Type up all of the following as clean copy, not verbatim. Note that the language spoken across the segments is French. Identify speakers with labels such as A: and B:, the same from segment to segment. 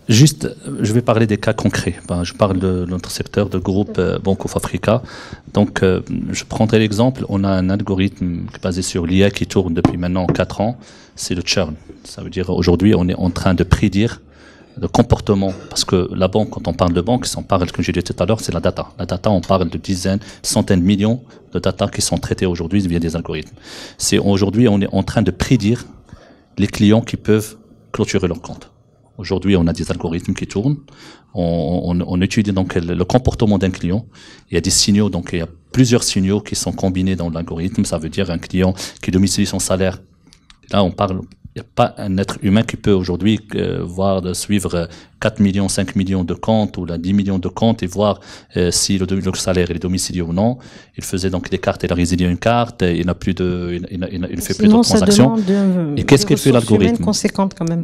A: Juste, je vais parler des cas concrets. Je parle de notre secteur de groupe Bank of Africa. Donc, je prendrai l'exemple. On a un algorithme basé sur l'IA qui tourne depuis maintenant 4 ans. C'est le churn. Ça veut dire aujourd'hui, on est en train de prédire le comportement. Parce que la banque, quand on parle de banque, on parle, comme je disais tout à l'heure, c'est la data. La data, on parle de dizaines, centaines de millions de data qui sont traités aujourd'hui via des algorithmes. Aujourd'hui, on est en train de prédire les clients qui peuvent clôturer leur compte. Aujourd'hui, on a des algorithmes qui tournent. On étudie donc le comportement d'un client. Il y a des signaux, donc il y a plusieurs signaux qui sont combinés dans l'algorithme. Ça veut dire un client qui domicilie son salaire. Là, on parle. Il n'y a pas un être humain qui peut aujourd'hui suivre 4 millions, 5 millions de comptes ou 10 millions de comptes et voir si le salaire est domicilié ou non. Il faisait donc des cartes, il a résilié une carte, il ne fait plus de transactions. Et qu'est-ce qu'il fait l'algorithme?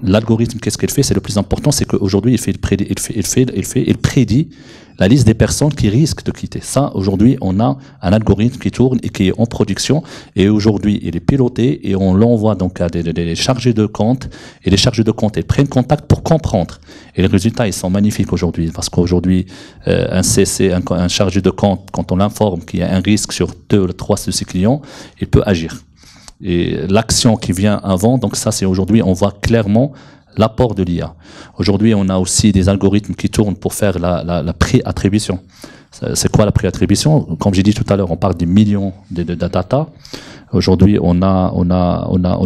A: L'algorithme, qu'est-ce qu'il fait? C'est le plus important, c'est qu'aujourd'hui, il prédit la liste des personnes qui risquent de quitter. Ça, aujourd'hui, on a un algorithme qui tourne et qui est en production. Et aujourd'hui, il est piloté et on l'envoie donc à des chargés de compte. Et les chargés de compte, ils prennent contact pour comprendre. Et les résultats, ils sont magnifiques aujourd'hui. Parce qu'aujourd'hui, un chargé de compte, quand on l'informe qu'il y a un risque sur 2 ou 3 de ses clients, il peut agir. Et l'action qui vient avant, donc ça, c'est aujourd'hui, on voit clairement l'apport de l'IA. Aujourd'hui, on a aussi des algorithmes qui tournent pour faire la pré-attribution. C'est quoi la pré-attribution? Comme j'ai dit tout à l'heure, on parle des millions de data. Aujourd'hui, on a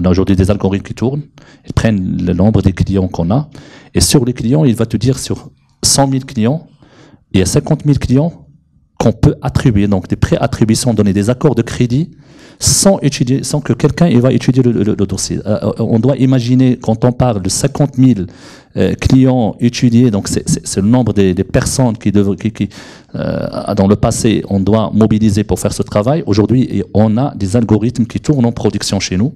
A: aujourd'hui des algorithmes qui tournent. Ils prennent le nombre des clients qu'on a. Et sur les clients, il va te dire sur 100 000 clients, il y a 50 000 clients qu'on peut attribuer. Donc, des pré-attributions, donner des accords de crédit sans que quelqu'un va étudier le dossier. On doit imaginer, quand on parle de 50 000 clients étudiés, donc c'est le nombre des personnes dans le passé, on doit mobiliser pour faire ce travail. Aujourd'hui, on a des algorithmes qui tournent en production chez nous.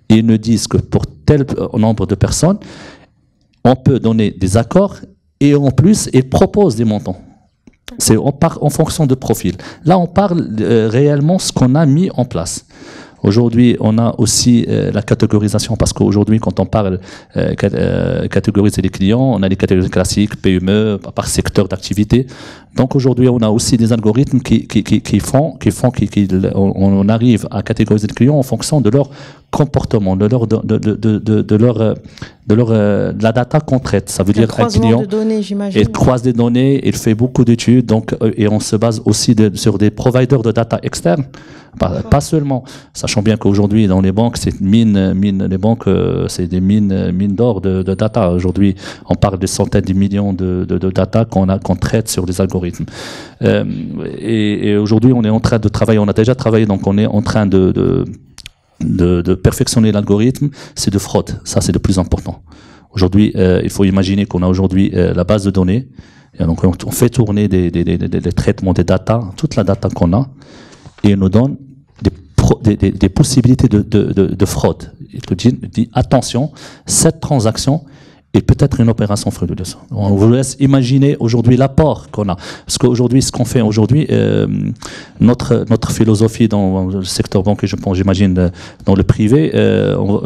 A: Et ils nous disent que pour tel nombre de personnes, on peut donner des accords et en plus, ils proposent des montants. C'est en fonction de profil. Là, on parle réellement ce qu'on a mis en place. Aujourd'hui, on a aussi la catégorisation, parce qu'aujourd'hui, quand on parle catégoriser les clients, on a les catégories classiques, PME, par secteur d'activité. Donc aujourd'hui, on a aussi des algorithmes on arrive à catégoriser les clients en fonction de leur comportement, de la data qu'on traite. Ça veut dire un client, il croise des données, il fait beaucoup d'études, donc et on se base aussi sur des providers de data externes, pas seulement. Sachant bien qu'aujourd'hui dans les banques, c'est les banques, c'est des mines d'or de data. Aujourd'hui, on parle des centaines de millions de data qu'on traite sur des algorithmes. Et aujourd'hui, on est en train de travailler. On a déjà travaillé, donc on est en train de perfectionner l'algorithme. C'est de fraude. Ça, c'est le plus important. Aujourd'hui, il faut imaginer qu'on a aujourd'hui la base de données. Et donc, on fait tourner des traitements des data, toute la data qu'on a, et on nous donne des possibilités de fraude. Il te dit attention, cette transaction et peut-être une opération frauduleuse. On vous laisse imaginer aujourd'hui l'apport qu'on a. Parce qu'aujourd'hui, ce qu'on fait aujourd'hui, notre philosophie dans le secteur bancaire, j'imagine dans le privé,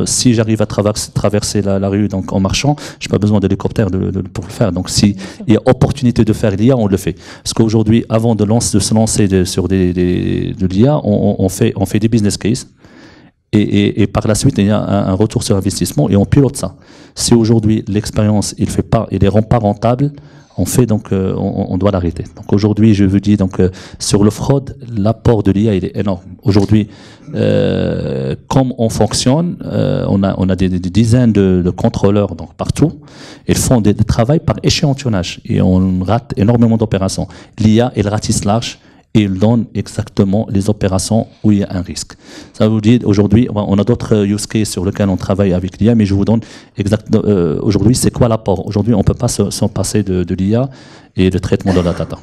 A: si j'arrive à traverser la rue donc en marchant, je n'ai pas besoin d'hélicoptère pour le faire. Donc s'il y a opportunité de faire l'IA, on le fait. Parce qu'aujourd'hui, avant de se lancer sur de l'IA, on fait des business cases. Et par la suite, il y a un retour sur investissement et on pilote ça. Si aujourd'hui l'expérience il les rend pas rentables, on doit l'arrêter. Donc aujourd'hui, je vous dis sur le fraude, l'apport de l'IA il est énorme. Aujourd'hui, comme on fonctionne, on a des dizaines de contrôleurs donc partout. Ils font des travaux par échantillonnage et on rate énormément d'opérations. L'IA, elle ratisse large. Et il donne exactement les opérations où il y a un risque. Ça vous dit, aujourd'hui, on a d'autres use cases sur lesquels on travaille avec l'IA, mais je vous donne exactement, aujourd'hui, c'est quoi l'apport? Aujourd'hui, on ne peut pas s'en passer de l'IA et le traitement de la data.